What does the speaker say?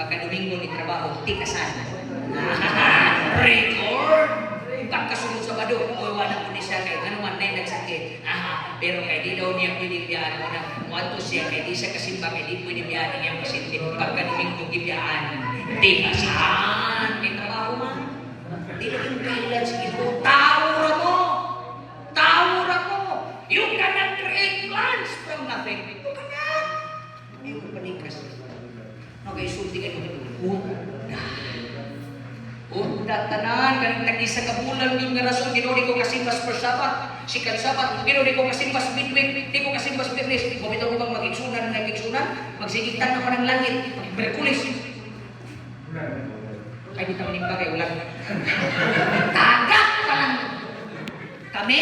pagka-Domingo ni trabaho, ti kasal. Record! Pagkasunod sa Sabado, wala ko ni siya kay ano man na nagsakit. Pero kay di daw niya pwede biyaan mo na muadto siya kay di siya kasimba kay di pwede biyaan niya pasyente pagka-Domingo gibiyaan. Ti kasal! May trabaho man. Di na yung kailan sige po. Tawra mo! Tawra mo! You cannot create plans from nothing. You cannot! Ayaw ko panikas. Okay, sulti ka nyo. Unda tanan, kanang tag-isa ka bulan yung nga rason, ginuli ko kasimbas per Sabat. Sikat Sabat, ginuli ko kasimbas midweek, di ko kasimbas Birnes. Bumitaw ko bang mag-igsunan na igsunan? Magsigitan ako ng langit, mag-Merkulis. Ay, di taman yung bagay, wala. Tagak ka lang. Kami,